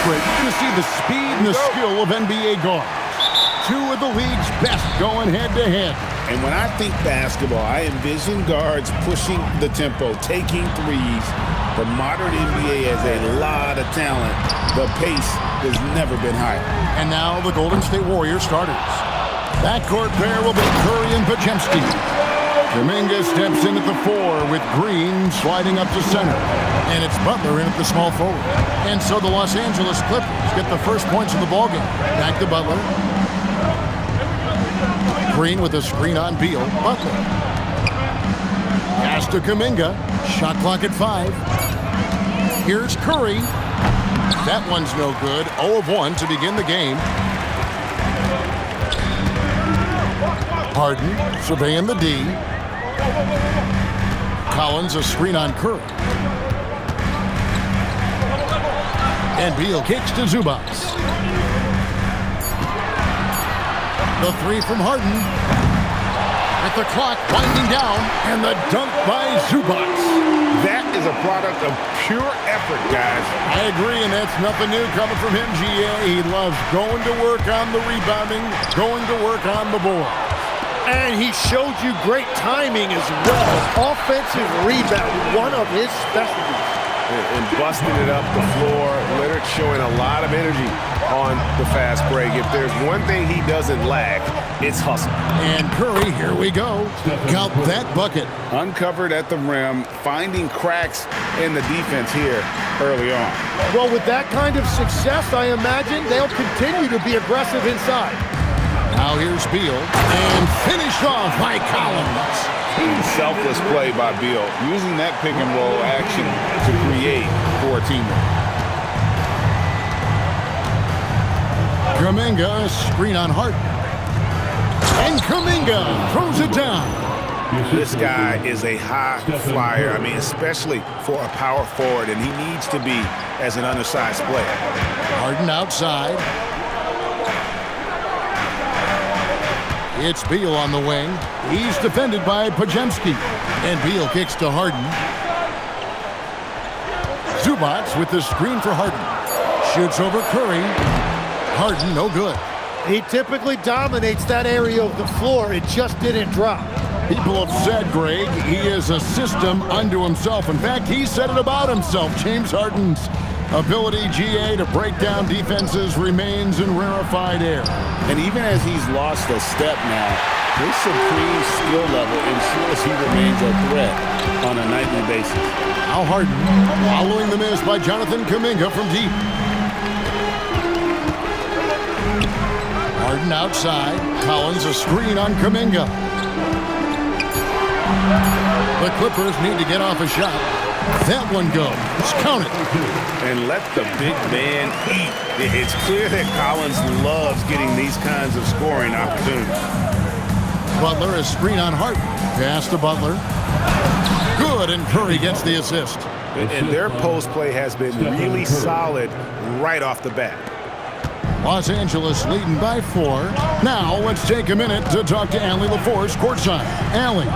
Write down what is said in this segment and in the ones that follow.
great to see the speed and the skill of NBA guards. Two of the league's best going head-to-head. And when I think basketball, I envision guards pushing the tempo, taking threes. The modern NBA has a lot of talent. The pace has never been higher. And now the Golden State Warriors starters. Backcourt pair will be Curry and Podziemski. Kuminga steps in at the 4 with Green sliding up to center. And it's Butler in at the small forward. And so the Los Angeles Clippers get the first points of the ballgame. Back to Butler. Green with a screen on Beal. Butler. Pass to Kuminga. Shot clock at 5. Here's Curry. That one's no good. 0 of 1 to begin the game. Harden surveying the D. Collins a screen on Curry. And Beal kicks to Zubac. The 3 from Harden. With the clock winding down. And the dunk by Zubac. That is a product of pure effort, guys. I agree, and that's nothing new coming from him, GA. He loves going to work on the rebounding, going to work on the board. And he showed you great timing as well. Offensive rebound, one of his specialties. And busting it up the floor. Leonard showing a lot of energy on the fast break. If there's one thing he doesn't lack, it's hustle. And Curry, here we go. Count that bucket. Uncovered at the rim, finding cracks in the defense here early on. Well, with that kind of success, I imagine they'll continue to be aggressive inside. Now here's Beal, and finished off by Collins. Selfless play by Beal, using that pick and roll action to create for a teammate. Kuminga, screen on Harden. And Kuminga throws it down. This guy is a high flyer. I mean, especially for a power forward, and he needs to be as an undersized player. Harden outside. It's Beal on the wing. He's defended by Podziemski. And Beal kicks to Harden. Zubac with the screen for Harden. Shoots over Curry. Harden, no good. He typically dominates that area of the floor. It just didn't drop. People have said, Greg, he is a system unto himself. In fact, he said it about himself. James Harden's ability, GA, to break down defenses remains in rarefied air. And even as he's lost a step now, his supreme skill level ensures he remains a threat on a nightly basis. Now Harden following the miss by Jonathan Kuminga from deep. Harden outside. Collins a screen on Kuminga. The Clippers need to get off a shot. That one goes. Count it. And let the big man eat. It's clear that Collins loves getting these kinds of scoring opportunities. Butler a screen on Harden. Pass to Butler. Good, and Curry gets the assist. And their post play has been really solid right off the bat. Los Angeles leading by 4. Now let's take a minute to talk to Allie LaForce courtside. Allie.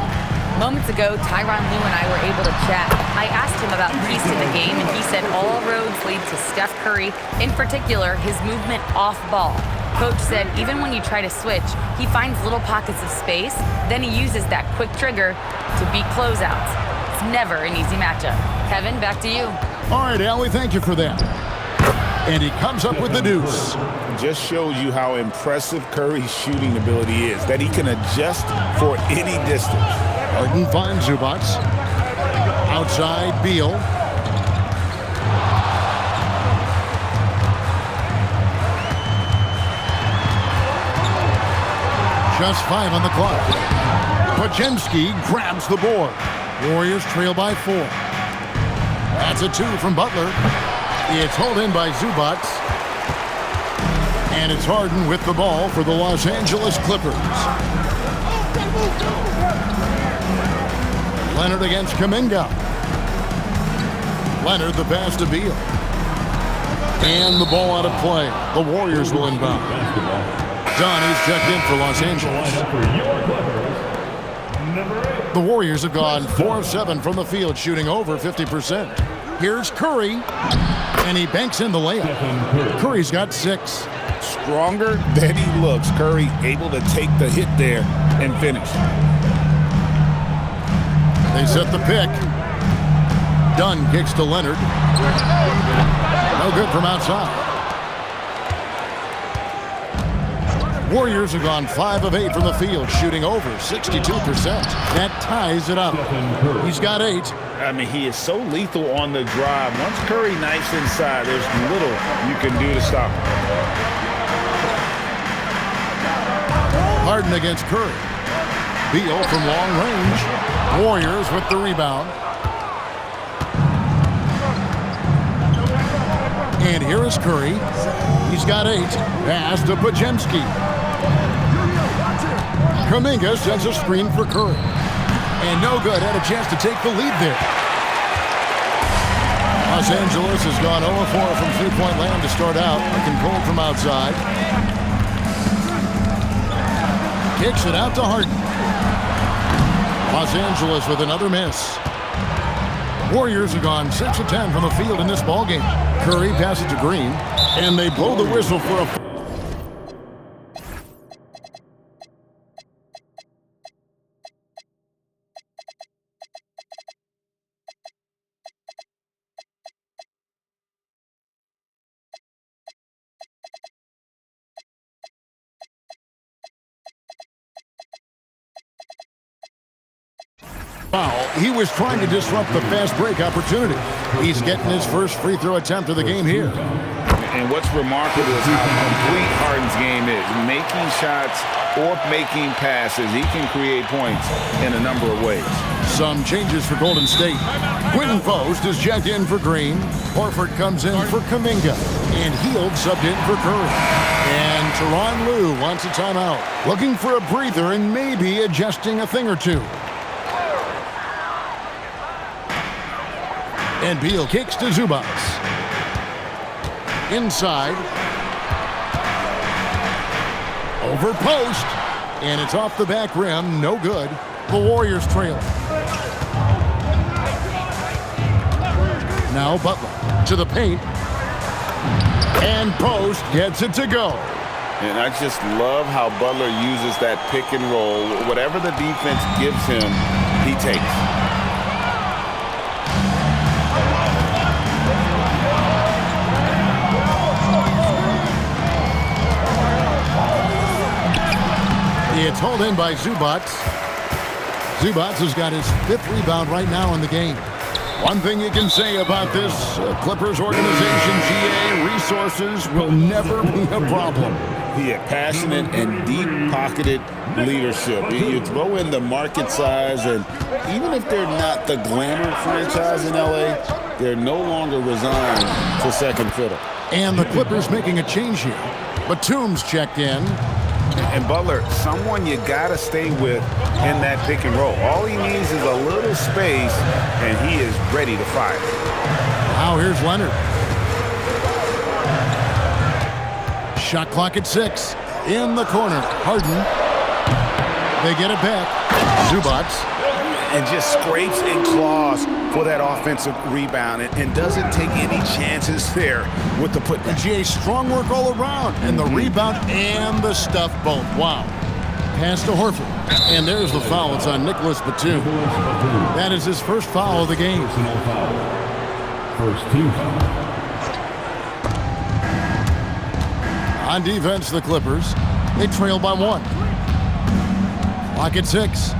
Moments ago, Tyronn Lue and I were able to chat. I asked him about keys to the game, and he said all roads lead to Steph Curry, in particular, his movement off ball. Coach said even when you try to switch, he finds little pockets of space, then he uses that quick trigger to beat closeouts. It's never an easy matchup. Kevin, back to you. All right, Allie, thank you for that. And he comes up with the deuce. Just shows you how impressive Curry's shooting ability is, that he can adjust for any distance. Harden finds Zubac. Outside, Beal. Just 5 on the clock. Podziemski grabs the board. Warriors trail by 4. That's a 2 from Butler. It's hauled in by Zubac. And it's Harden with the ball for the Los Angeles Clippers. Leonard against Kuminga. Leonard the pass to Beal. And the ball out of play. The Warriors will inbound. Donnie's checked in for Los Angeles. The Warriors have gone 4 of 7 from the field, shooting over 50%. Here's Curry. And he banks in the layup. Curry's got 6. Stronger than he looks. Curry able to take the hit there and finish. They set the pick. Dunn kicks to Leonard. No good from outside. Warriors have gone 5 of 8 from the field, shooting over 62%. That ties it up. He's got 8. I mean, he is so lethal on the drive. Once Curry knifes inside, there's little you can do to stop him. Harden against Curry. Beal from long range. Warriors with the rebound. And here is Curry. He's got 8. Pass to Podziemski. Kuminga sends a screen for Curry. And no good. Had a chance to take the lead there. Los Angeles has gone 0-4 from three-point land to start out. Looking cold from outside. Kicks it out to Harden. Los Angeles with another miss. Warriors have gone 6 of 10 from the field in this ballgame. Curry passes to Green, and they blow the whistle for a... foul. He was trying to disrupt the fast break opportunity. He's getting his first free throw attempt of the game here. And what's remarkable is how complete Harden's game is. Making shots or making passes, he can create points in a number of ways. Some changes for Golden State. Quinton Post is checked in for Green. Horford comes in for Kuminga. And Hield subbed in for Curry. And Tyronn Lue wants a timeout. Looking for a breather and maybe adjusting a thing or two. And Beal kicks to Zubac. Inside. Over post. And it's off the back rim. No good. The Warriors trail. Now Butler to the paint. And Post gets it to go. And I just love how Butler uses that pick and roll. Whatever the defense gives him, he takes. It's hauled in by Zubac. Zubac has got his 5th rebound right now in the game. One thing you can say about this Clippers organization, GA, resources will never be a problem. Yeah, passionate and deep-pocketed leadership. You throw in the market size, and even if they're not the glamour franchise in LA, they're no longer resigned to second fiddle. And the Clippers making a change here. Batum's checked in. And Butler, someone you got to stay with in that pick and roll. All he needs is a little space, and he is ready to fire. Now here's Leonard. Shot clock at 6. In the corner. Harden. They get it back. Zubac. And just scrapes and claws for that offensive rebound and doesn't take any chances there with the putback. GA, strong work all around. And the rebound and the stuff both. Wow. Pass to Horford. And there's the foul. It's on Nicholas Batum. That is his first foul of the game. First team foul. On defense, the Clippers. They trail by 1. Clock at 6.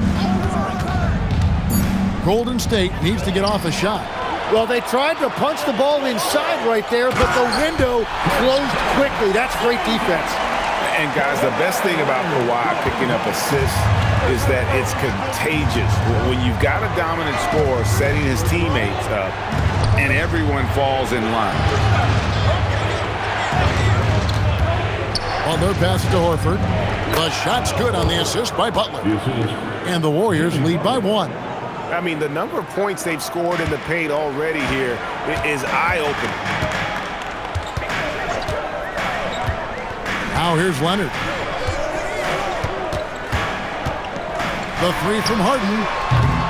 Golden State needs to get off a shot. Well, they tried to punch the ball inside right there, but the window closed quickly. That's great defense. And guys, the best thing about Kawhi picking up assists is that it's contagious. When you've got a dominant scorer setting his teammates up, and everyone falls in line. Butler passes to Horford. The shot's good on the assist by Butler. And the Warriors lead by 1. I mean, the number of points they've scored in the paint already here is eye-opening. Now here's Leonard. The 3 from Harden.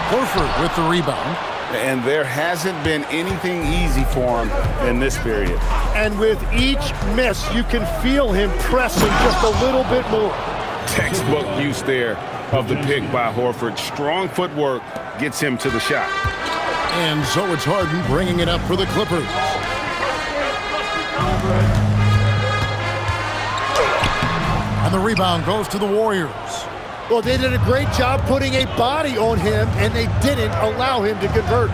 Horford with the rebound. And there hasn't been anything easy for him in this period. And with each miss, you can feel him pressing just a little bit more. Textbook use there of the pick by Horford. Strong footwork gets him to the shot. And so it's Harden bringing it up for the Clippers. And the rebound goes to the Warriors. Well, they did a great job putting a body on him, and they didn't allow him to convert.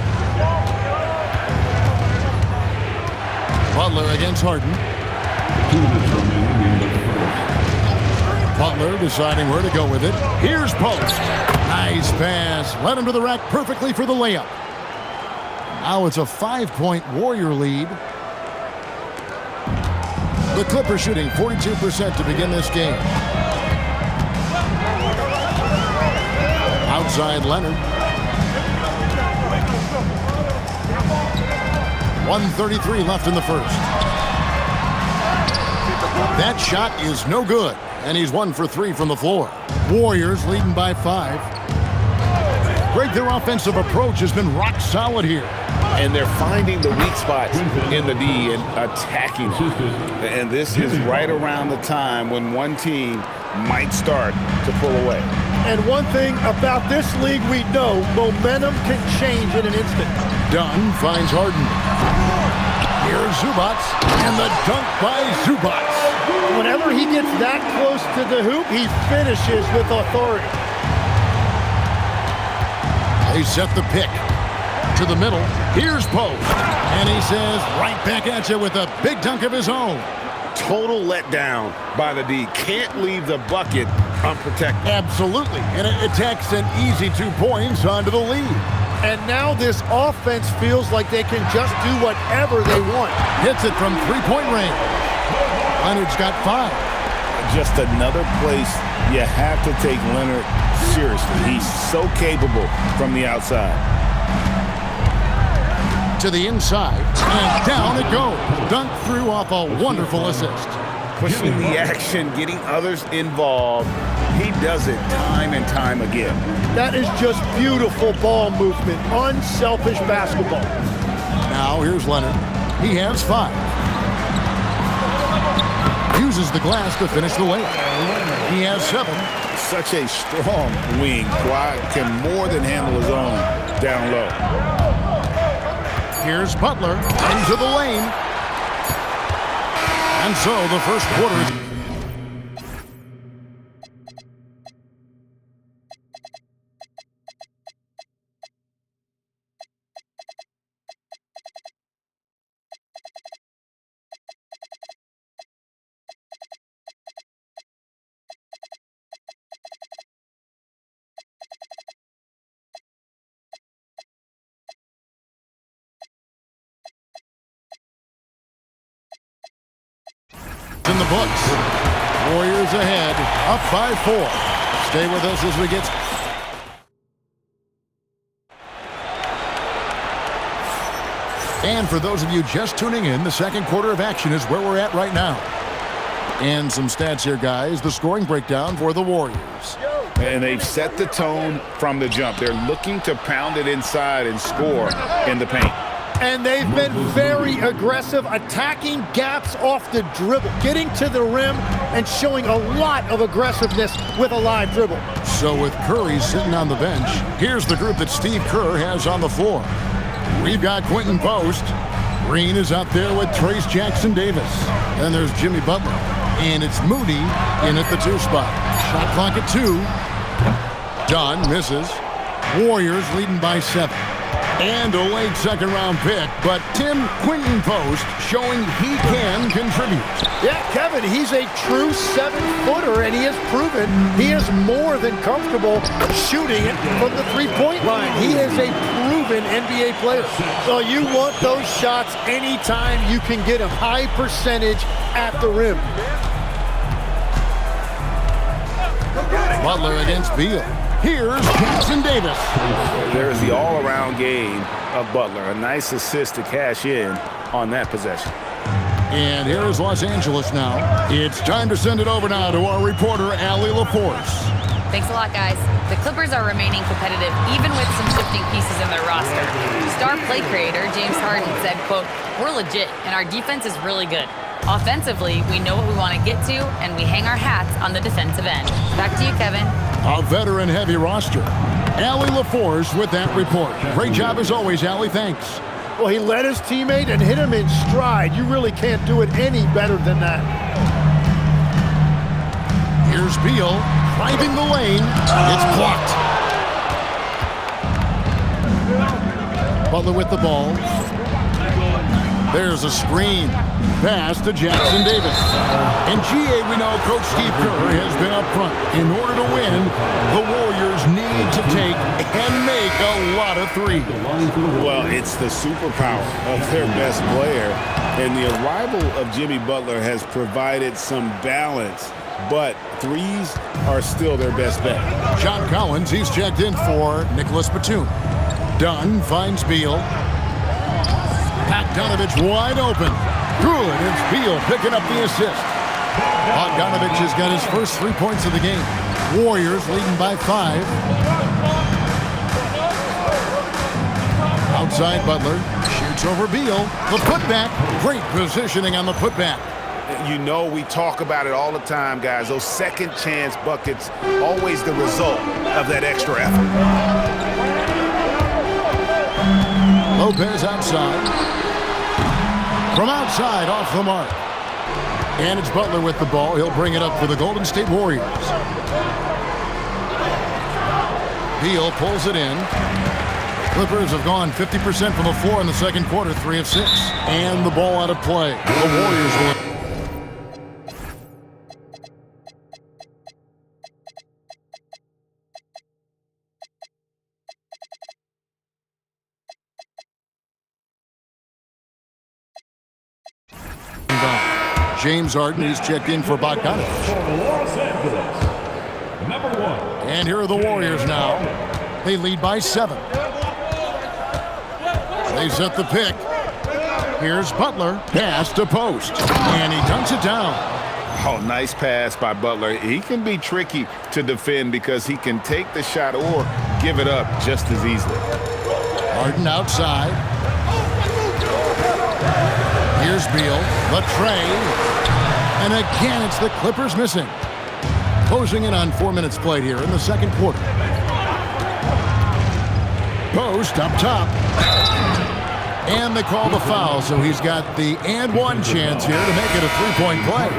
Butler against Harden. 2 minutes remaining in the first. Butler deciding where to go with it. Here's Post. Nice pass. Led him to the rack perfectly for the layup. Now it's a 5-point Warrior lead. The Clippers shooting 42% to begin this game. Outside Leonard. 1:33 left in the first. That shot is no good, and he's 1 for 3 from the floor. Warriors leading by 5. Greg, their offensive approach has been rock solid here. And they're finding the weak spots in the D and attacking it. And this is right around the time when one team might start to pull away. And one thing about this league we know, momentum can change in an instant. Dunn finds Harden. Here's Zubac, and the dunk by Zubac. Whenever he gets that close to the hoop, he finishes with authority. They set the pick to the middle. Here's Post, and he says right back at you with a big dunk of his own. Total letdown by the D. Can't leave the bucket unprotected. Absolutely, and it takes an easy 2 points onto the lead. And now this offense feels like they can just do whatever they want. Hits it from 3-point range. Leonard's got 5. Just another place you have to take Leonard seriously. He's so capable from the outside. To the inside, and down it goes. Dunk through off a wonderful assist. Pushing the action, getting others involved. He does it time and time again. That is just beautiful ball movement, unselfish basketball. Now here's Leonard. He has 5. Uses the glass to finish the layup. He has 7. Such a strong wing. Kawhi can more than handle his own down low. Here's Butler into the lane. And so the first quarter is... in the books. Warriors ahead, up by 4. Stay with us as we get... And for those of you just tuning in, the second quarter of action is where we're at right now. And some stats here, guys. The scoring breakdown for the Warriors. And they've set the tone from the jump. They're looking to pound it inside and score in the paint. And they've been very aggressive, attacking gaps off the dribble, getting to the rim and showing a lot of aggressiveness with a live dribble. So with Curry sitting on the bench, here's the group that Steve Kerr has on the floor. We've got Quentin Post. Green is out there with Trace Jackson-Davis. Then there's Jimmy Butler. And it's Moody in at the 2 spot. Shot clock at 2. Dunn misses. Warriors leading by 7. And a late second-round pick, but Tim Quentin Post showing he can contribute. Yeah, Kevin, he's a true 7-footer, and he has proven he is more than comfortable shooting it from the 3-point line. He is a proven NBA player. So you want those shots anytime you can get a high percentage at the rim. Butler against Beal. Here's Jackson-Davis. There's the all-around game of Butler. A nice assist to cash in on that possession. And here is Los Angeles now. It's time to send it over now to our reporter, Allie LaForce. Thanks a lot, guys. The Clippers are remaining competitive even with some shifting pieces in their roster. Star play creator James Harden said, quote, "We're legit and our defense is really good. Offensively, we know what we want to get to and we hang our hats on the defensive end." Back to you, Kevin. A veteran-heavy roster. Allie LaForce with that report. Great job as always, Allie. Thanks. Well, he led his teammate and hit him in stride. You really can't do it any better than that. Here's Beal driving the lane. It's blocked. Butler with the ball. There's a screen. Pass to Jackson Davis. In GA, we know Coach Steve Kerr has been up front. In order to win, the Warriors need to take and make a lot of threes. Well, it's the superpower of their best player. And the arrival of Jimmy Butler has provided some balance, but threes are still their best bet. John Collins, he's checked in for Nicholas Batum. Dunn finds Beal. Bogdanovich wide open. Good. It's Beal picking up the assist. Bogdanovich has got his first 3 points of the game. Warriors leading by 5. Outside Butler. Shoots over Beal. The putback. Great positioning on the putback. You know, we talk about it all the time, guys. Those second chance buckets, always the result of that extra effort. Lopez outside. From outside, off the mark. And it's Butler with the ball. He'll bring it up for the Golden State Warriors. Beal pulls it in. Clippers have gone 50% from the floor in the second quarter, 3 of 6. And the ball out of play. The Warriors will... James Harden, he's checked in for Bogdanovich. And here are the Warriors now. They lead by 7. They set the pick. Here's Butler. Pass to post. And he dunks it down. Oh, nice pass by Butler. He can be tricky to defend because he can take the shot or give it up just as easily. Harden outside. Here's Beal. The tray. And again, it's the Clippers missing. Closing in on 4 minutes played here in the second quarter. Post up top. And they call the foul, so he's got the and one chance here to make it a three-point play.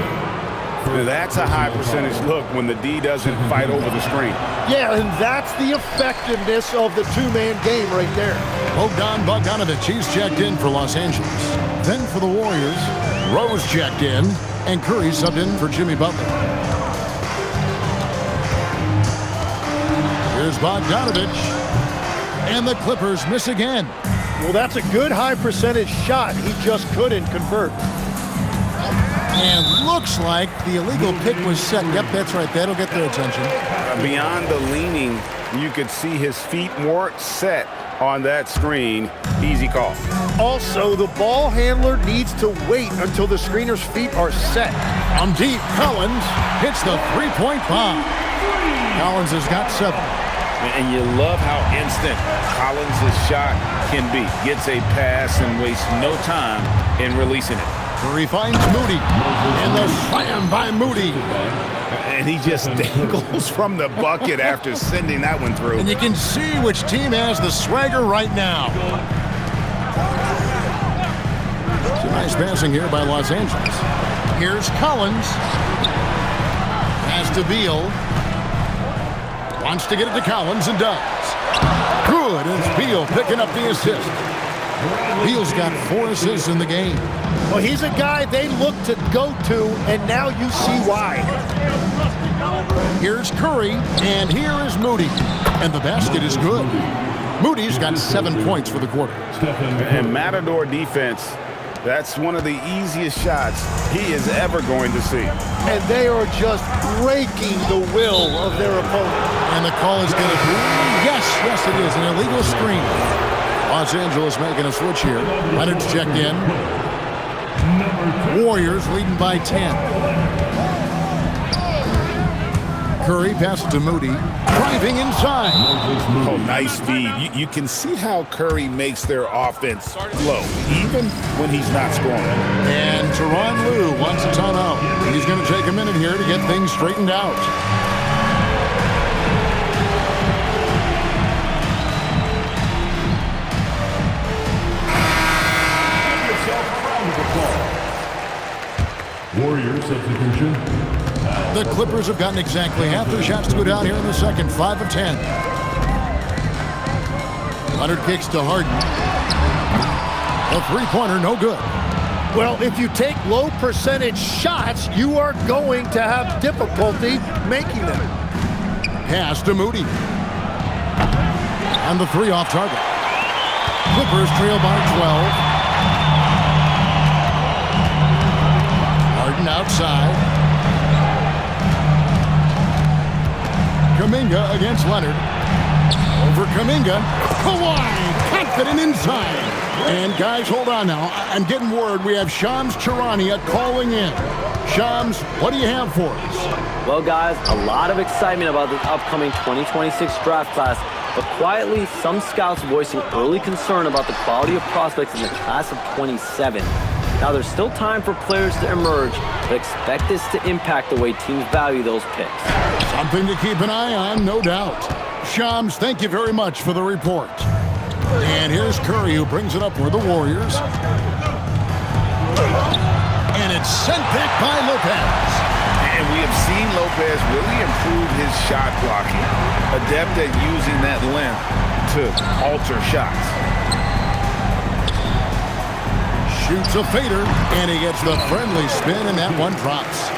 That's a high percentage look when the D doesn't fight over the screen. Yeah, and that's the effectiveness of the two-man game right there. Bogdanovich, he's checked in for Los Angeles. Then for the Warriors, Rose checked in, and Curry subbed in for Jimmy Butler. Here's Bogdanovich, and the Clippers miss again. Well, that's a good high percentage shot. He just couldn't convert. And looks like the illegal pick was set. Yep, that's right. That'll get their attention. Beyond the leaning, you could see his feet weren't set on that screen. Easy call. Also, the ball handler needs to wait until the screener's feet are set. From deep, Collins hits the three-point bomb. Collins has got 7. And you love how instant Collins' shot can be. Gets a pass and wastes no time in releasing it. Curry finds Moody. And the slam by Moody. And he just dangles from the bucket after sending that one through. And you can see which team has the swagger right now. Some nice passing here by Los Angeles. Here's Collins. Pass to Beal. Wants to get it to Collins and does. Good. It's Beal picking up the assist. Beal's got 4 assists in the game. Well, he's a guy they look to go to, and now you see why. Here's Curry, and here is Moody. And the basket is good. Moody's got 7 points for the quarter. And Matador defense, that's one of the easiest shots he is ever going to see. And they are just breaking the will of their opponent. And the call is going to be, yes, it is, an illegal screen. Los Angeles making a switch here. Leonard's checked in. Warriors leading by 10. Curry passes to Moody, driving inside. Oh, nice speed. You can see how Curry makes their offense flow, even when he's not scoring. And Tyronn Lue wants a timeout. He's going to take a minute here to get things straightened out. Warriors substitution. The Clippers have gotten exactly half their shots to go down here in the second, 5 of 10. Leonard kicks to Harden. A three-pointer, no good. Well, if you take low percentage shots, you are going to have difficulty making them. Pass to Moody. And the three off target. Clippers trail by 12. Harden outside. Kuminga against Leonard. Over Kuminga. Kawhi, confident inside. And guys, hold on now. I'm getting word we have Shams Charania calling in. Shams, what do you have for us? Well, guys, a lot of excitement about this upcoming 2026 draft class, but quietly, some scouts voicing early concern about the quality of prospects in the class of 27. Now, there's still time for players to emerge, but expect this to impact the way teams value those picks. Something to keep an eye on, no doubt. Shams, thank you very much for the report. And here's Curry, who brings it up for the Warriors. And it's sent back by Lopez. And we have seen Lopez really improve his shot blocking, adept at using that length to alter shots. Shoots a fader, and he gets the friendly spin, and that one drops.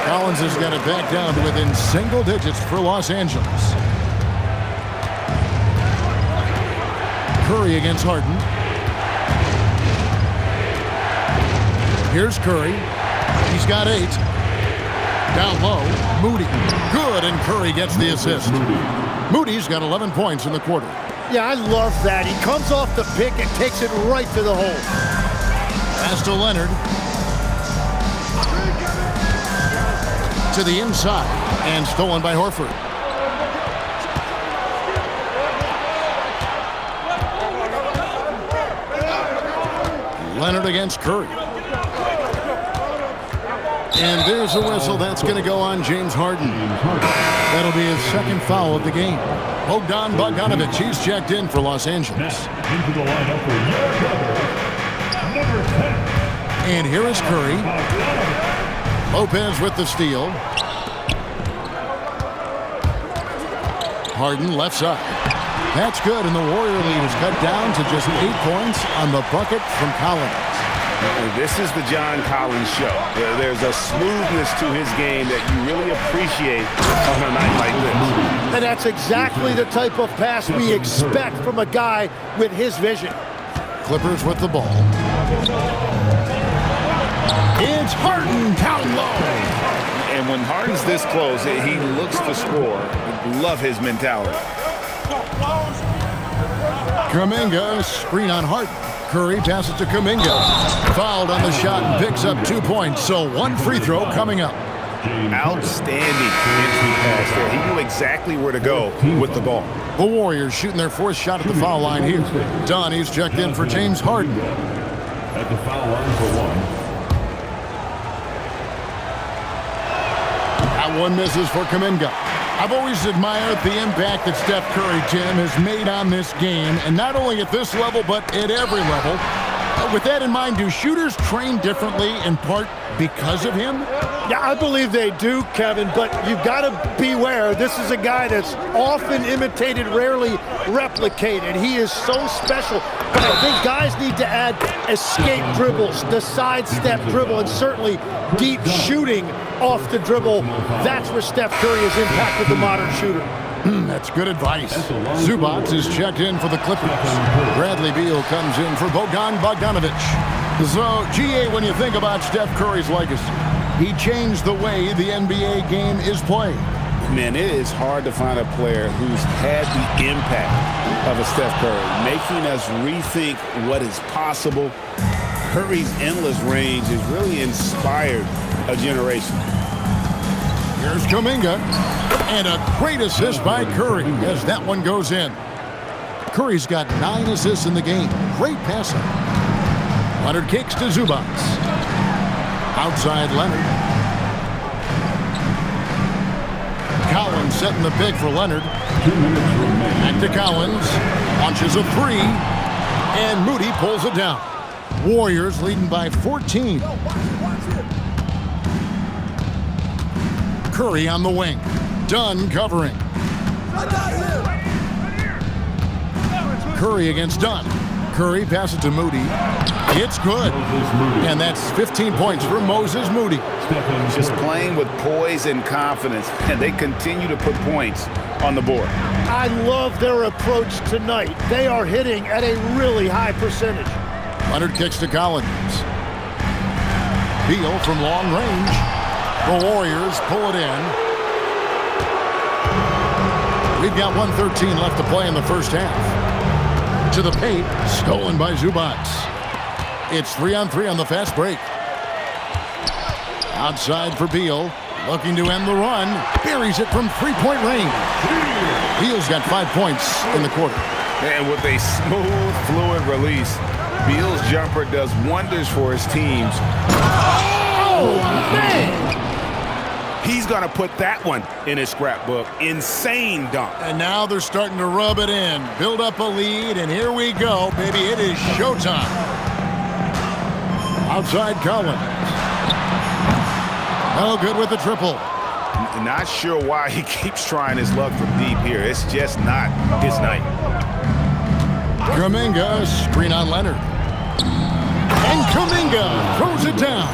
Collins has got it back down to within single digits for Los Angeles. Curry against Harden. Here's Curry. He's got 8. Down low, Moody. Good, and Curry gets the assist. Moody's got 11 points in the quarter. Yeah, I love that. He comes off the pick and takes it right to the hole. Pass to Leonard. To the inside, and stolen by Horford. Leonard against Curry. And there's a whistle. That's going to go on James Harden. That'll be his second foul of the game. Bogdan Bogdanovic, he's checked in for Los Angeles. Into the lineup for your brother, number 10. And here is Curry. Lopez with the steal. Harden left side. That's good, and the Warrior lead is cut down to just 8 points on the bucket from Collins. This is the John Collins show. There's a smoothness to his game that you really appreciate on a night like this. And that's exactly the type of pass we expect from a guy with his vision. Clippers with the ball. It's Harden down low. And when Harden's this close, he looks to score. Love his mentality. Kuminga, screen on Harden. Curry passes to Kuminga. Fouled on the shot and picks up 2 points. So 1 free throw coming up. Outstanding entry pass there. He knew exactly where to go with the ball. The Warriors shooting their 4th shot at the foul line here. Donnie's checked in for James Harden. At the foul line for 1. That one misses for Kuminga. I've always admired the impact that Steph Curry, Tim, has made on this game, and not only at this level, but at every level. With that in mind, do shooters train differently in part because of him? Yeah, I believe they do, Kevin, but you've got to beware. This is a guy that's often imitated, rarely replicated. He is so special. But I think guys need to add escape dribbles, the sidestep dribble, and certainly deep shooting off the dribble. That's where Steph Curry has impacted the modern shooter. That's good advice. Zubac is checked in for the Clippers. Bradley Beal comes in for Bogdan Bogdanovic. So, GA, when you think about Steph Curry's legacy, he changed the way the NBA game is played. Man, it is hard to find a player who's had the impact of a Steph Curry, making us rethink what is possible. Curry's endless range has really inspired a generation. Here's Kuminga. And a great assist by Curry as that one goes in. Curry's got 9 assists in the game. Great passing. Leonard kicks to Zubac. Outside Leonard. Collins setting the pick for Leonard. 2 minutes remaining. Back to Collins. Launches a 3. And Moody pulls it down. Warriors leading by 14. Curry on the wing. Dunn covering. Curry against Dunn. Curry passes to Moody. It's good. And that's 15 points for Moses Moody. Just playing with poise and confidence, and they continue to put points on the board. I love their approach tonight. They are hitting at a really high percentage. Leonard kicks to Collins. Beal from long range. The Warriors pull it in. We've got 1:13 left to play in the first half. To the paint, stolen by Zubac. It's 3-on-3 on the fast break. Outside for Beal, looking to end the run. Buries it from three-point range. Beal's got 5 points in the quarter. And with a smooth, fluid release, Beal's jumper does wonders for his teams. Oh, man! He's going to put that one in his scrapbook. Insane dunk. And now they're starting to rub it in, build up a lead, and here we go, baby. It is showtime. Outside Collins. No good with the triple. Not sure why he keeps trying his luck from deep here. It's just not his night. Kuminga, screen on Leonard. And Kuminga throws it down.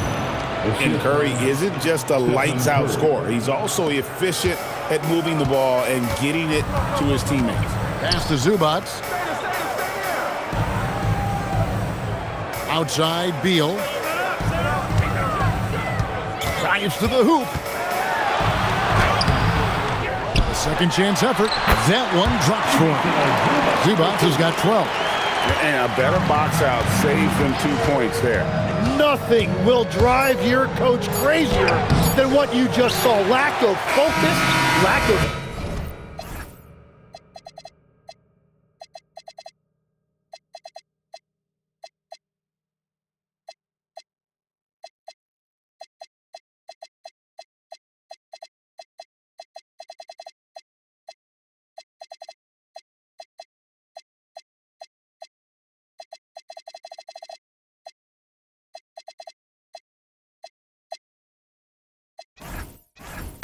And Curry isn't just a lights-out scorer. He's also efficient at moving the ball and getting it to his teammates. Pass to Zubac. Outside, Beal. Drives to the hoop. A second chance effort. That one drops for him. Zubac has got 12. And a better box out saves them 2 points there. Nothing will drive your coach crazier than what you just saw. Lack of focus, lack of...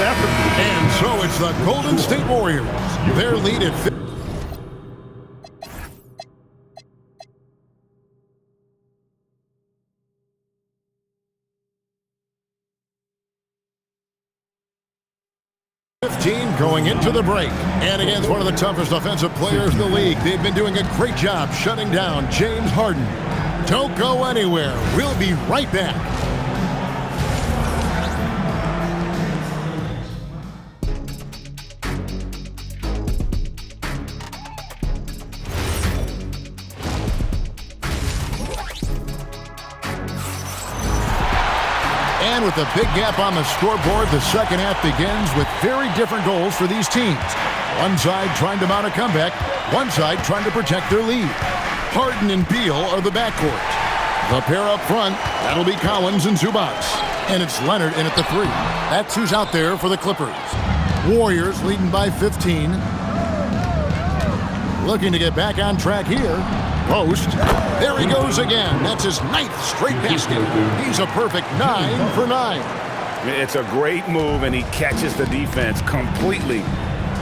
And so it's the Golden State Warriors. Their lead at 15 going into the break. And against one of the toughest offensive players in the league, they've been doing a great job shutting down James Harden. Don't go anywhere. We'll be right back. And with a big gap on the scoreboard, the second half begins with very different goals for these teams. One side trying to mount a comeback, one side trying to protect their lead. Harden and Beal are the backcourt. The pair up front, that'll be Collins and Zubac. And it's Leonard in at the 3. That's who's out there for the Clippers. Warriors leading by 15. Looking to get back on track here. Post. There he goes again. That's his 9th straight basket. He's a perfect 9 for 9. It's a great move, and he catches the defense completely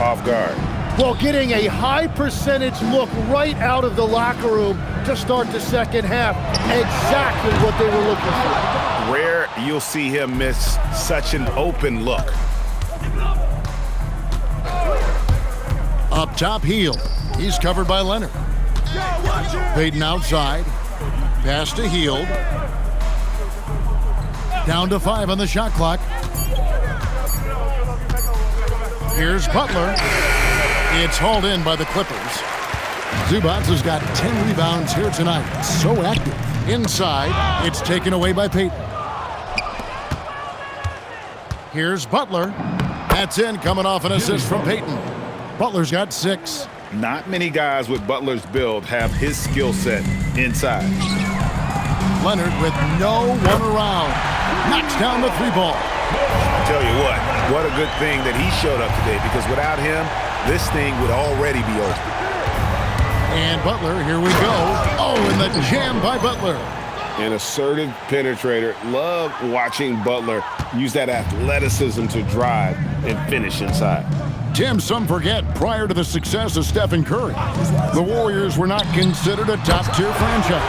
off guard. Well, getting a high percentage look right out of the locker room to start the second half. Exactly what they were looking for. Rare you'll see him miss such an open look. Up top, Heel. He's covered by Leonard. Payton outside. Pass to Hield. Down to 5 on the shot clock. Here's Butler. It's hauled in by the Clippers. Zubac has got 10 rebounds here tonight. So active. Inside, it's taken away by Payton. Here's Butler. That's in, coming off an assist from Peyton. Butler's got 6. Not many guys with Butler's build have his skill set inside. Leonard with no one around. Knocks down the 3 ball. I tell you what a good thing that he showed up today, because without him, this thing would already be over. And Butler, here we go. Oh, and the jam by Butler. An assertive penetrator. Love watching Butler use that athleticism to drive and finish inside. Tim, some forget, prior to the success of Stephen Curry, the Warriors were not considered a top-tier franchise.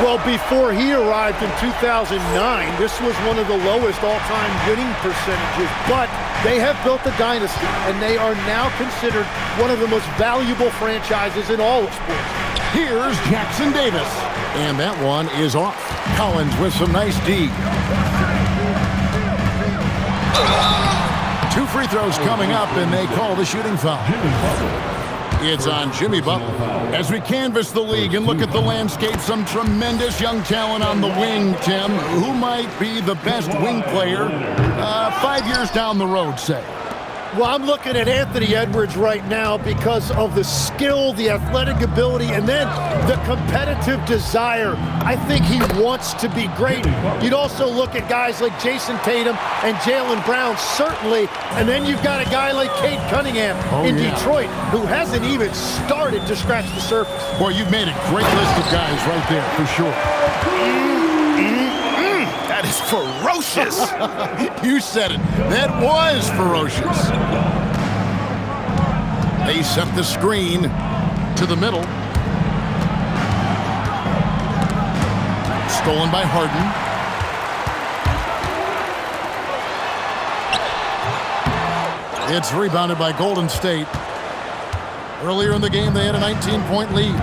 Well, before he arrived in 2009, this was one of the lowest all-time winning percentages, but they have built a dynasty, and they are now considered one of the most valuable franchises in all of sports. Here's Jackson Davis, and that one is off. Collins with some nice D. 2 free throws coming up, and they call the shooting foul. It's on Jimmy Butler. As we canvass the league and look at the landscape, some tremendous young talent on the wing, Tim. Who might be the best wing player 5 years down the road, say? Well, I'm looking at Anthony Edwards right now because of the skill, the athletic ability, and then the competitive desire. I think he wants to be great. You'd also look at guys like Jason Tatum and Jaylen Brown, certainly, and then you've got a guy like Cade Cunningham in Detroit, who hasn't even started to scratch the surface. Boy, you've made a great list of guys right there, for sure. That is ferocious. You said it. That was ferocious. They set the screen to the middle. Stolen by Harden. It's rebounded by Golden State. Earlier in the game, they had a 19-point lead.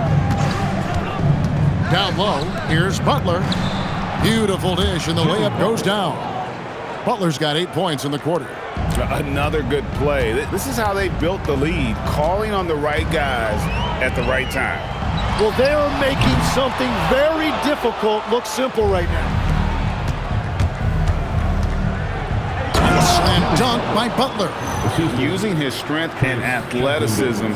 Down low, here's Butler. Beautiful dish, and the layup goes down. Butler's got 8 points in the quarter. Another good play. This is how they built the lead, calling on the right guys at the right time. Well, they are making something very difficult look simple right now. A slam dunk by Butler. Using his strength and athleticism,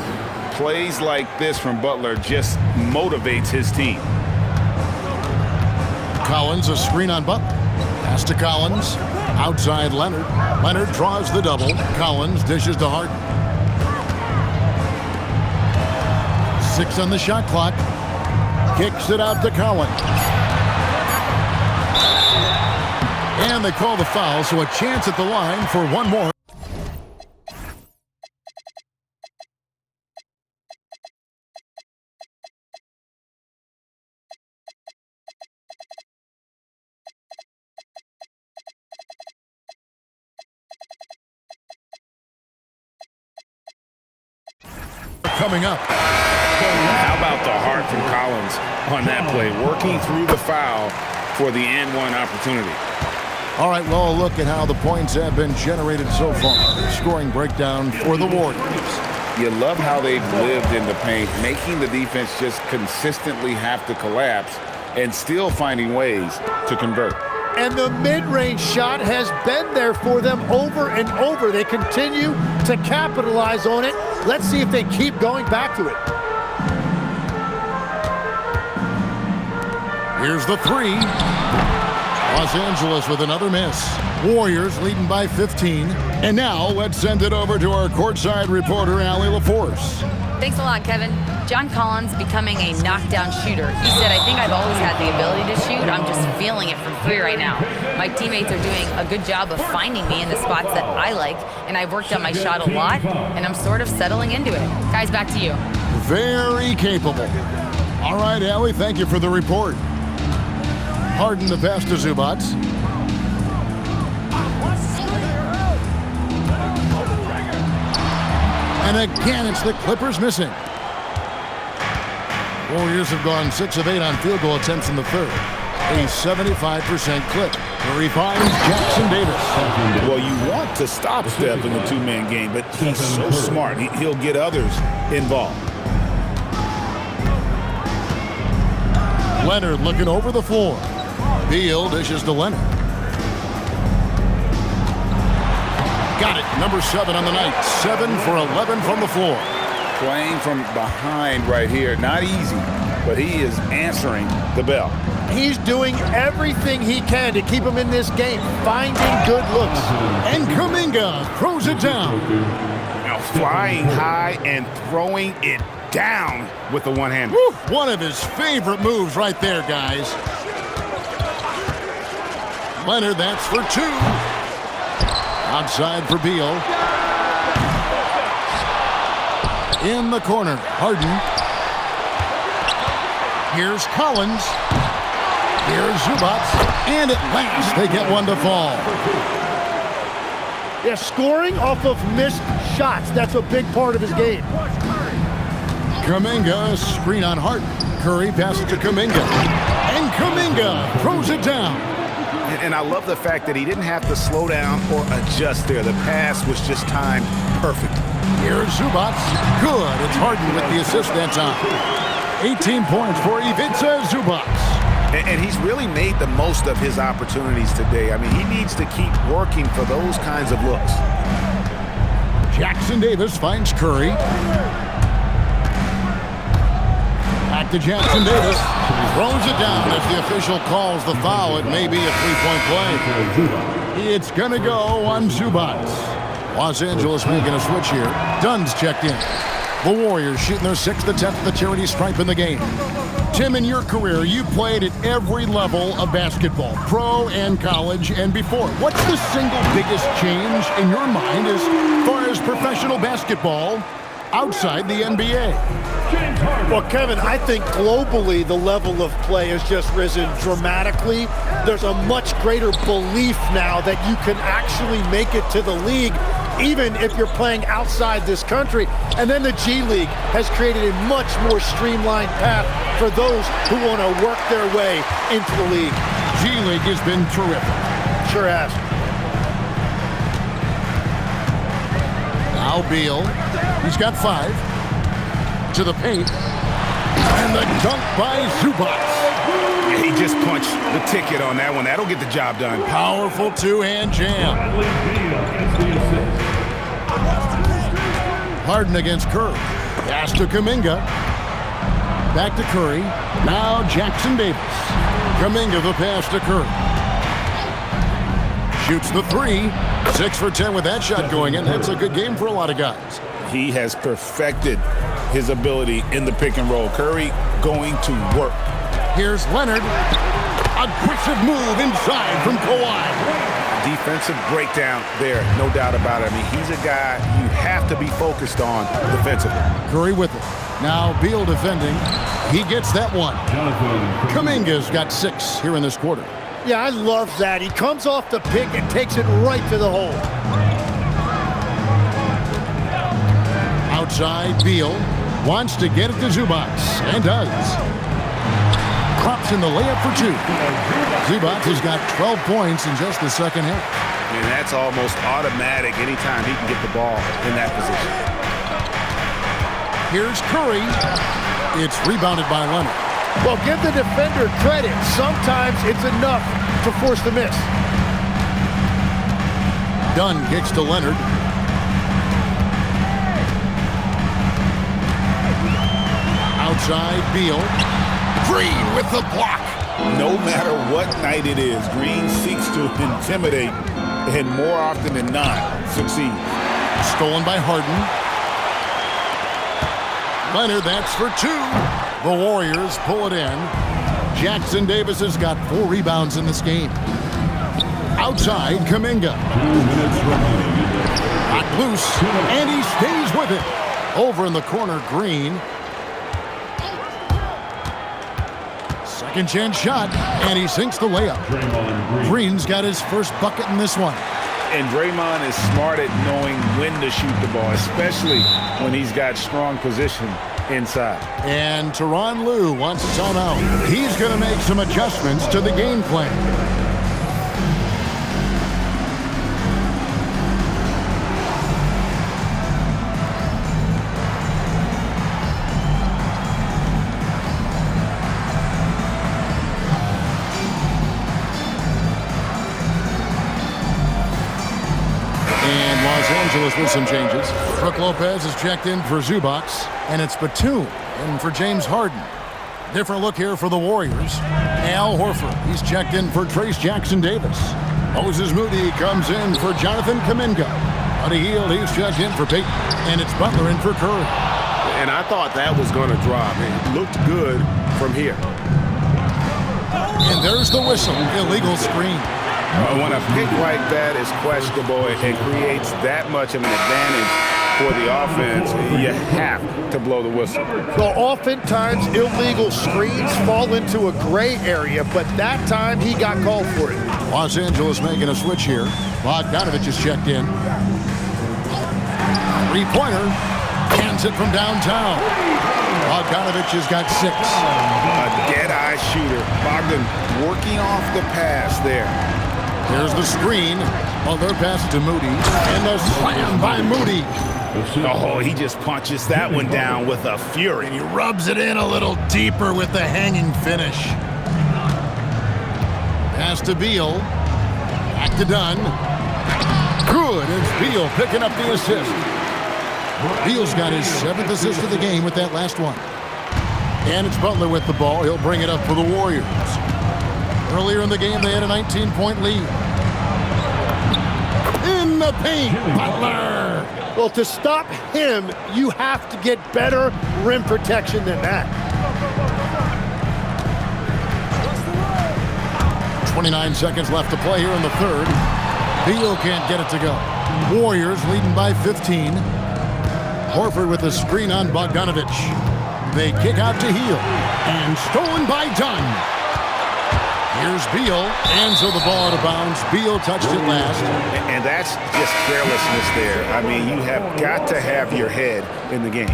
plays like this from Butler just motivates his team. Collins, a screen on Butler. Pass to Collins. Outside Leonard. Leonard draws the double. Collins dishes to Harden. 6 on the shot clock. Kicks it out to Collins. And they call the foul, so a chance at the line for one more. Coming up. How about the heart from Collins on that play, working through the foul for the and one opportunity. All right, well, a look at how the points have been generated so far. Scoring breakdown for the Warriors. You love how they've lived in the paint, making the defense just consistently have to collapse and still finding ways to convert. And the mid-range shot has been there for them over and over. They continue to capitalize on it. Let's see if they keep going back to it. Here's the 3. Los Angeles with another miss. Warriors leading by 15. And now let's send it over to our courtside reporter, Allie LaForce. Thanks a lot, Kevin. John Collins becoming a knockdown shooter. He said, I think I've always had the ability to shoot. I'm just feeling it from 3 right now. My teammates are doing a good job of finding me in the spots that I like, and I've worked on my shot a lot, and I'm sort of settling into it. Guys, back to you. Very capable. All right, Allie, thank you for the report. Harden the pass to Zubac. And again, it's the Clippers missing. Warriors have gone 6 of 8 on field goal attempts in the third. A 75% clip. Curry finds Jackson Davis. Well, you want to stop Steph in the two-man game, but he's so smart. He'll get others involved. Leonard looking over the floor. Beal dishes to Leonard. Got it. Number 7 on the night. 7 for 11 from the floor. Playing from behind right here. Not easy, but he is answering the bell. He's doing everything he can to keep him in this game, finding good looks. And Kuminga throws it down. Now flying high and throwing it down with the one-hand. One of his favorite moves right there, guys. Leonard, that's for 2. Outside for Beal. In the corner, Harden. Here's Collins. Here's Zubac. And at last, they get one to fall. Yeah, scoring off of missed shots. That's a big part of his game. Kuminga, screen on Harden. Curry passes to Kuminga. And Kuminga throws it down. And I love the fact that he didn't have to slow down or adjust there. The pass was just timed perfect. Here's Zubac. Good. It's Harden with the assist that time. 18 points for Ivica Zubac. And he's really made the most of his opportunities today. I mean, he needs to keep working for those kinds of looks. Jackson Davis finds Curry. Back to Jackson Davis. Throws it down as the official calls the foul. It may be a three-point play. It's going to go on Zubac. Los Angeles making a switch here. Dunn's checked in. The Warriors shooting their 6th attempt at the charity stripe in the game. Tim, in your career, you played at every level of basketball, pro and college and before. What's the single biggest change in your mind as far as professional basketball outside the NBA? Well, Kevin, I think globally the level of play has just risen dramatically. There's a much greater belief now that you can actually make it to the league, even if you're playing outside this country. And then the G League has created a much more streamlined path for those who want to work their way into the league. G League has been terrific. Sure has. Now Beal. He's got 5. To the paint. And the dunk by Zubac. Yeah, he just punched the ticket on that one. That'll get the job done. Powerful two-hand jam. Harden against Curry. Pass to Kuminga. Back to Curry. Now Jackson Davis. Kuminga the pass to Curry. Shoots the 3. 6 for 10 with that shot going in. That's a good game for a lot of guys. He has perfected his ability in the pick and roll. Curry going to work. Here's Leonard. Aggressive move inside from Kawhi. Defensive breakdown there, no doubt about it. I mean, he's a guy you have to be focused on defensively. Curry with it. Now Beal defending. He gets that one. Kuminga's got 6 here in this quarter. Yeah, I love that. He comes off the pick and takes it right to the hole. Outside, Beal wants to get it to Zubac, and does. Drops in the layup for 2. Zubac has got 12 points in just the second half. And that's almost automatic anytime he can get the ball in that position. Here's Curry. It's rebounded by Leonard. Well, give the defender credit. Sometimes it's enough to force the miss. Dunn kicks to Leonard. Outside, Beal. Green with the block. No matter what night it is, Green seeks to intimidate and more often than not succeeds. Stolen by Harden. Leonard, that's for 2. The Warriors pull it in. Jackson Davis has got 4 rebounds in this game. Outside, Kuminga. 2 minutes remaining. Got loose, and he stays with it. Over in the corner, Green. Second chance shot, and he sinks the layup. Green's got his first bucket in this one. And Draymond is smart at knowing when to shoot the ball, especially when he's got strong position inside. And Tyronn Lue wants a timeout. He's going to make some adjustments to the game plan. And Los Angeles with some changes. Brook Lopez is checked in for Zubac, and it's Batum in for James Harden. Different look here for the Warriors. Al Horford, he's checked in for Trace Jackson-Davis. Moses Moody comes in for Jonathan Kuminga. Buddy Hield, he's checked in for Peyton, and it's Butler in for Curry. And I thought that was going to drop. It looked good from here. And there's the whistle, illegal screen. When a pick like that is questionable and creates that much of an advantage for the offense, you have to blow the whistle. Well, oftentimes illegal screens fall into a gray area, but that time he got called for it. Los Angeles making a switch here. Bogdanovich is checked in. Three-pointer. Cans it from downtown. Bogdanovich has got 6. A dead-eye shooter. Bogdan working off the pass there. Here's the screen. Butler passes to Moody. And the slam by Moody. Oh, he just punches that one down with a fury. He rubs it in a little deeper with the hanging finish. Pass to Beal. Back to Dunn. Good. It's Beal picking up the assist. Beal's got his 7th assist of the game with that last one. And it's Butler with the ball. He'll bring it up for the Warriors. Earlier in the game, they had a 19-point lead. In the paint, Butler. Well, to stop him, you have to get better rim protection than that. 29 seconds left to play here in the third. Beal can't get it to go. Warriors leading by 15. Horford with a screen on Bogdanovich. They kick out to Hield. And stolen by Dunn. Here's Beal, and so the ball out of bounds. Beal touched it last. And that's just carelessness there. I mean, you have got to have your head in the game.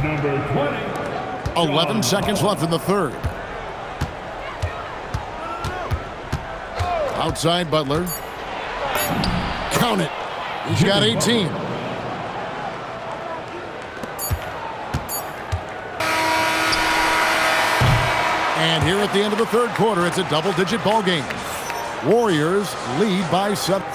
11 seconds left in the third. Outside Butler. Count it. He's got 18. And here at the end of the third quarter, it's a double-digit ball game. Warriors lead by 7.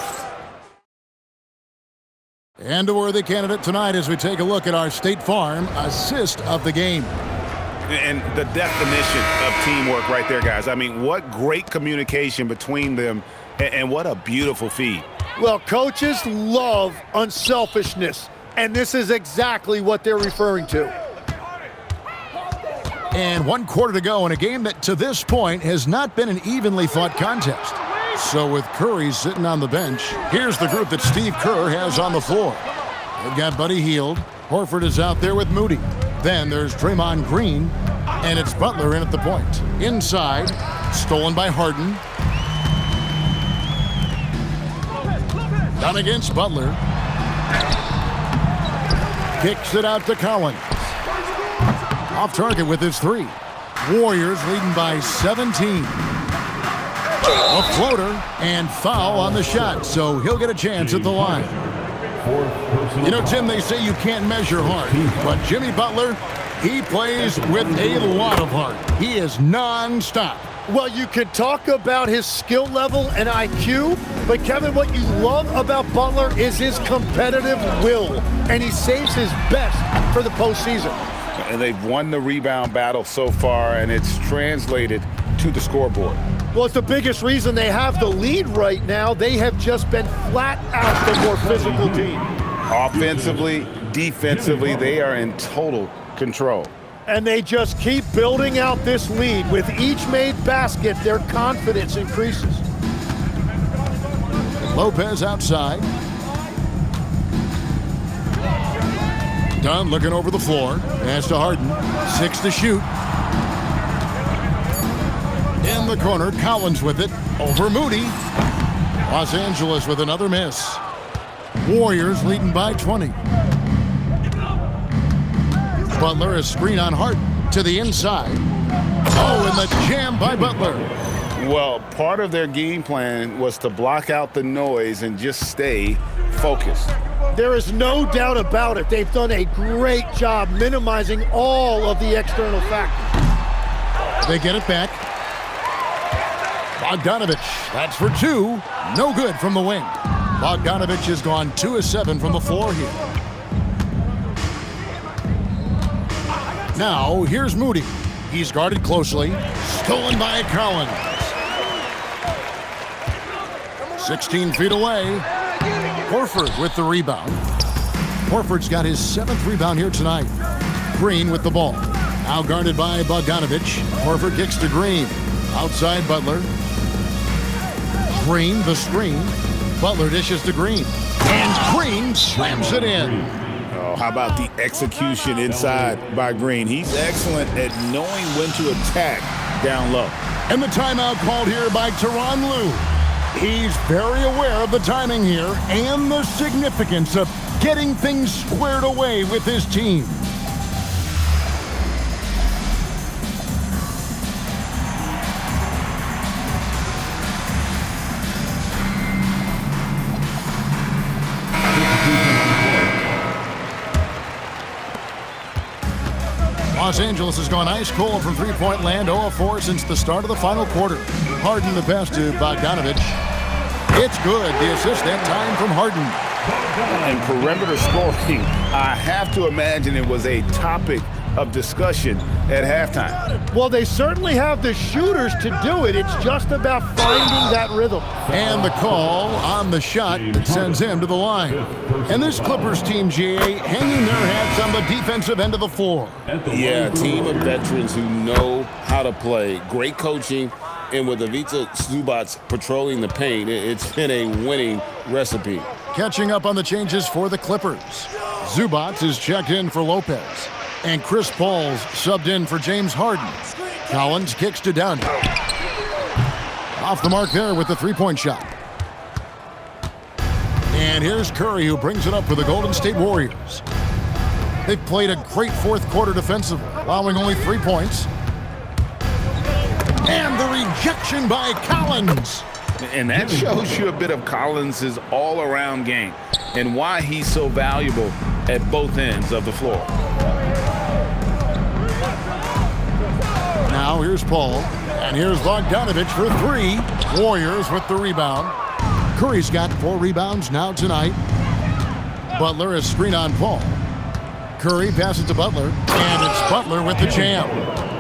And a worthy candidate tonight as we take a look at our State Farm assist of the game. And the definition of teamwork right there, guys. I mean, what great communication between them, and what a beautiful feed. Well, coaches love unselfishness, and this is exactly what they're referring to. And 1 quarter to go in a game that to this point has not been an evenly fought contest. So with Curry sitting on the bench, here's the group that Steve Kerr has on the floor. They've got Buddy Hield. Horford is out there with Moody. Then there's Draymond Green, and it's Butler in at the point. Inside, stolen by Harden. Down against Butler. Kicks it out to Collins. Off target with his 3. Warriors leading by 17. A floater and foul on the shot, so he'll get a chance at the line. You know, Tim, they say you can't measure heart, but Jimmy Butler, he plays with a lot of heart. He is non-stop. Well, you can talk about his skill level and IQ, but Kevin, what you love about Butler is his competitive will, and he saves his best for the postseason. And they've won the rebound battle so far, and it's translated to the scoreboard. Well, it's the biggest reason they have the lead right now. They have just been flat out the more physical team. Offensively, defensively, they are in total control. And they just keep building out this lead. With each made basket, their confidence increases. Lopez outside. Dunn looking over the floor. Pass to Harden. 6 to shoot. In the corner, Collins with it. Over Moody. Los Angeles with another miss. Warriors leading by 20. Butler, a screen on Harden to the inside. Oh, and the jam by Butler. Well, part of their game plan was to block out the noise and just stay focused. There is no doubt about it. They've done a great job minimizing all of the external factors. They get it back. Bogdanovich, that's for 2. No good from the wing. Bogdanovich has gone 2 of 7 from the floor here. Now, here's Moody. He's guarded closely. Stolen by Collins. 16 feet away. Horford with the rebound. Horford's got his 7th rebound here tonight. Green with the ball. Now guarded by Bogdanovich. Horford kicks to Green. Outside Butler. Green, the screen. Butler dishes to Green. And Green slams it in. Oh, how about the execution inside by Green? He's excellent at knowing when to attack down low. And the timeout called here by Tyronn Lue. He's very aware of the timing here and the significance of getting things squared away with his team. Los Angeles has gone ice cold from three-point land, 0 of 4 since the start of the final quarter. Harden the pass to Bogdanovich. It's good. The assist that time from Harden. And perimeter scoring, I have to imagine it was a topic of discussion at halftime. Well, they certainly have the shooters to do it. It's just about finding that rhythm. And the call on the shot that sends him to the line. And this Clippers team, GA, hanging their hats on the defensive end of the floor. Yeah, a team of veterans who know how to play. Great coaching. And with Ivica Zubac patrolling the paint, it's been a winning recipe. Catching up on the changes for the Clippers. Zubac is checked in for Lopez. And Chris Paul's subbed in for James Harden. Collins kicks to Downey. Off the mark there with the three-point shot. And here's Curry, who brings it up for the Golden State Warriors. They've played a great fourth quarter defensively, allowing only 3 points. And the rejection by Collins. And that shows you a bit of Collins' all-around game and why he's so valuable at both ends of the floor. Now here's Paul, and here's Bogdanovich for 3. Warriors with the rebound. Curry's got 4 rebounds now tonight. Butler is screen on Paul. Curry passes to Butler, and it's Butler with the jam.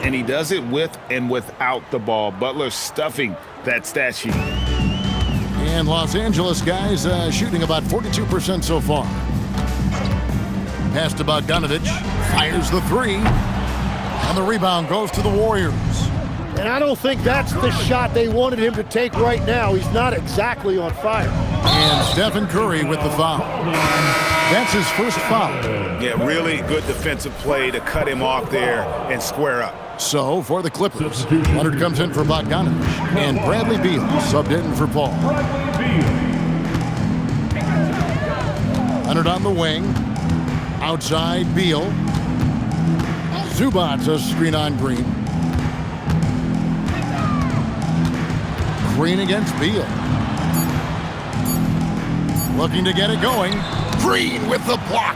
And he does it with and without the ball. Butler stuffing that stat sheet. And Los Angeles guys shooting about 42% so far. Pass to Bogdanovich, fires the 3. And the rebound goes to the Warriors. And I don't think that's the shot they wanted him to take right now. He's not exactly on fire. And Stephen Curry with the foul. That's his first foul. Yeah, really good defensive play to cut him off there and square up. So, for the Clippers, Leonard comes in for Bogdanovich. And Bradley Beal subbed in for Paul. Leonard on the wing. Outside, Beal. Zubac a screen on Green. Green against Beal. Looking to get it going. Green with the block.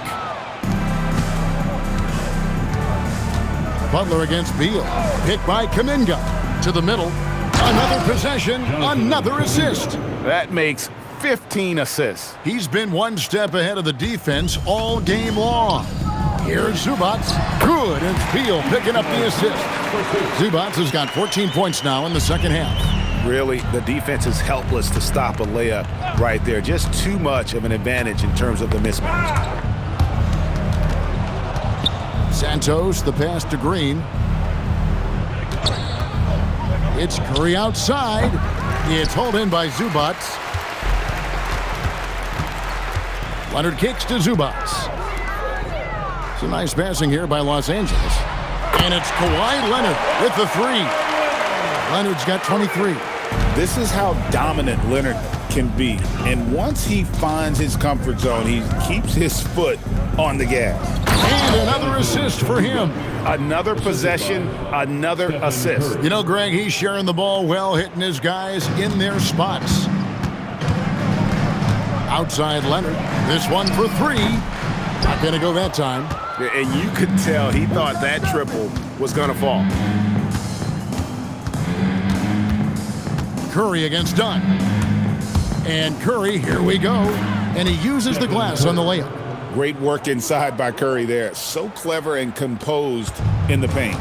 Butler against Beal. Picked by Kuminga. To the middle. Another possession, another assist. That makes 15 assists. He's been one step ahead of the defense all game long. Here's Zubac. Good, and Beal picking up the assist. Zubac has got 14 points now in the second half. Really, the defense is helpless to stop a layup right there. Just too much of an advantage in terms of the mismatch. Santos, the pass to Green. It's Curry outside. It's hauled in by Zubac. Leonard kicks to Zubac. Some nice passing here by Los Angeles. And it's Kawhi Leonard with the 3. Leonard's got 23. This is how dominant Leonard can be. And once he finds his comfort zone, he keeps his foot on the gas. And another assist for him. Another possession, another assist. You know, Greg, he's sharing the ball well, hitting his guys in their spots. Outside Leonard. This one for 3. Not going to go that time. And you could tell he thought that triple was going to fall. Curry against Dunn. And Curry, here we go. And he uses the glass on the layup. Great work inside by Curry there. So clever and composed in the paint.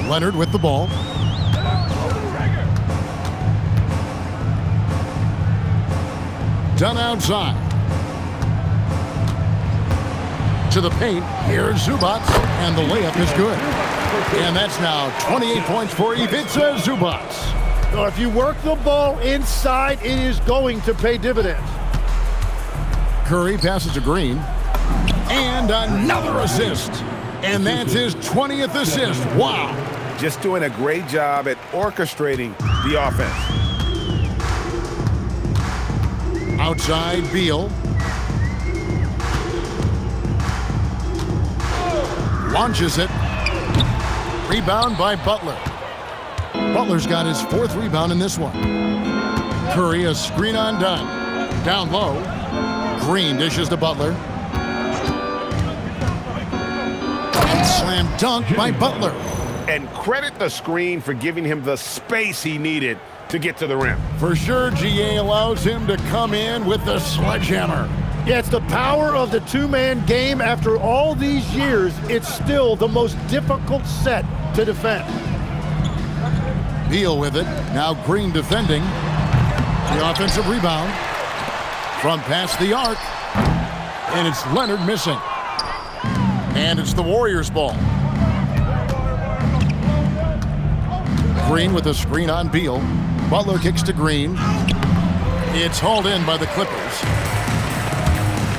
Leonard with the ball. Done outside. To the paint. Here's Zubac. And the layup is good. And that's now 28 points for Ivica Zubac. So if you work the ball inside, it is going to pay dividends. Curry passes to Green. And another assist. And that's his 20th assist. Wow. Just doing a great job at orchestrating the offense. Outside, Beal. Launches it. Rebound by Butler. Butler's got his 4th rebound in this one. Curry, a screen on done. Down low. Green dishes to Butler. And slam dunk by Butler. And credit the screen for giving him the space he needed to get to the rim. For sure, GA allows him to come in with the sledgehammer. Yeah, it's the power of the two-man game. After all these years, it's still the most difficult set to defend. Beal with it. Now Green defending. The offensive rebound. From past the arc. And it's Leonard missing. And it's the Warriors' ball. Green with a screen on Beal. Butler kicks to Green. It's hauled in by the Clippers.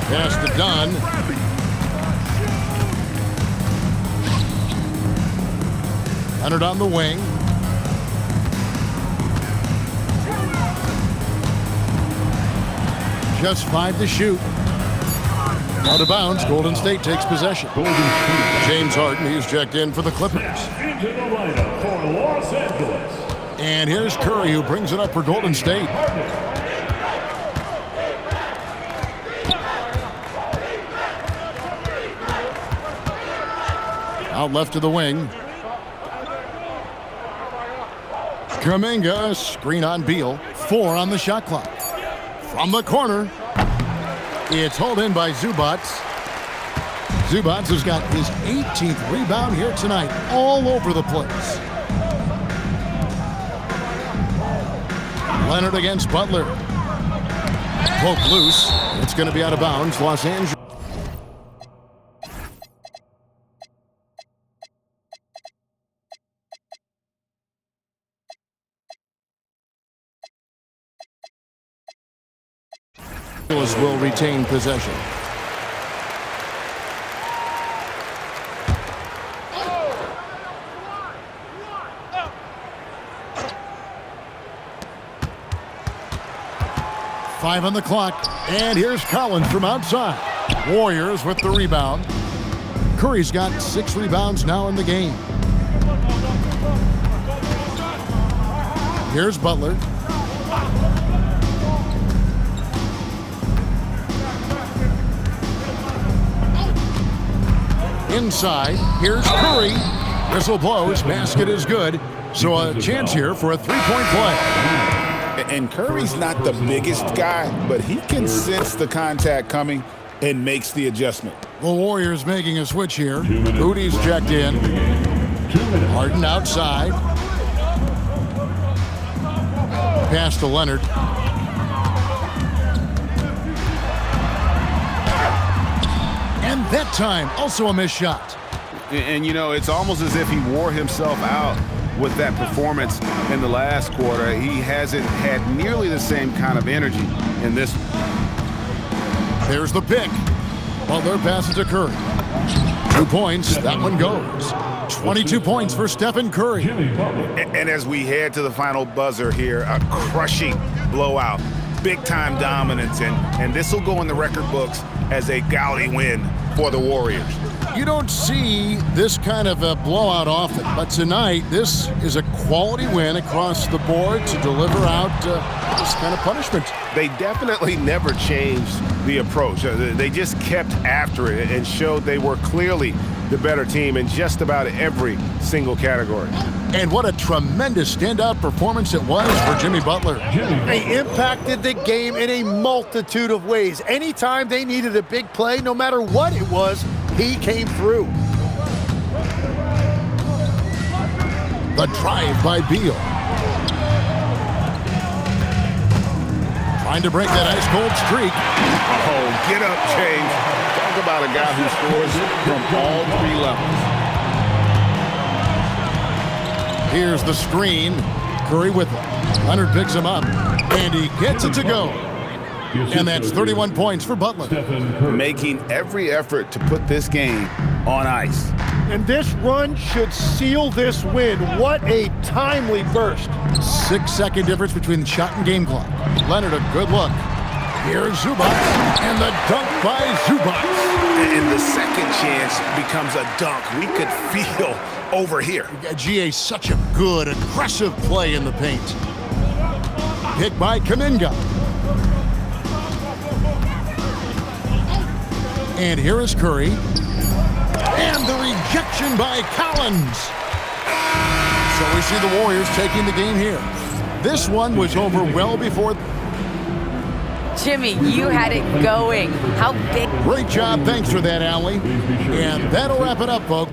Pass to Dunn. Leonard on the wing. Just 5 to shoot. Out of bounds, Golden State takes possession. James Harden, he's checked in for the Clippers. Into the lineup for Los Angeles. And here's Curry, who brings it up for Golden State. Out left to the wing. Kuminga, screen on Beal. 4 on the shot clock. From the corner. It's hauled in by Zubac. Zubac has got his 18th rebound here tonight, all over the place. Leonard against Butler. Poke loose. It's going to be out of bounds. Los Angeles. Will retain possession. Five on the clock, and here's Collins from outside. Warriors with the rebound. Curry's got 6 rebounds now in the game. Here's Butler. Inside, here's Curry. Whistle blows, basket is good. So a chance here for a 3-point play. And Curry's not the biggest guy, but he can sense the contact coming and makes the adjustment. The Warriors making a switch here. Booty's checked in. Harden outside. Pass to Leonard. And that time, also a missed shot. And, you know, it's almost as if he wore himself out with that performance in the last quarter. He hasn't had nearly the same kind of energy in this one. There's the pick. Butler passes to Curry. 2 points. That one goes. 22 points for Stephen Curry. And as we head to the final buzzer here, a crushing blowout. Big-time dominance, and this will go in the record books as a gaudy win for the Warriors. You don't see this kind of a blowout often, but tonight this is a quality win across the board to deliver out this kind of punishment. They definitely never changed the approach. They just kept after it and showed they were clearly the better team in just about every single category. And what a tremendous standout performance it was for Jimmy Butler. They impacted the game in a multitude of ways. Anytime they needed a big play, no matter what it was, he came through. The drive by Beal. Trying to break that ice-cold streak. Oh, get up, James. Talk about a guy who scores from all three levels. Here's the screen. Curry with it. Leonard picks him up, and he gets it to go. And that's 31 points for Butler. Making every effort to put this game on ice. And this run should seal this win. What a timely burst. 6-second difference between the shot and game clock. Leonard, a good look. Here's Zubac, and the dunk by Zubac. And the second chance becomes a dunk. We could feel over here. GA, such a good, aggressive play in the paint. Pick by Kuminga. And here is Curry. And the rejection by Collins. So we see the Warriors taking the game here. This one was over well before. Jimmy, you had it going. How big? Great job. Thanks for that, Allie. And that'll wrap it up, folks.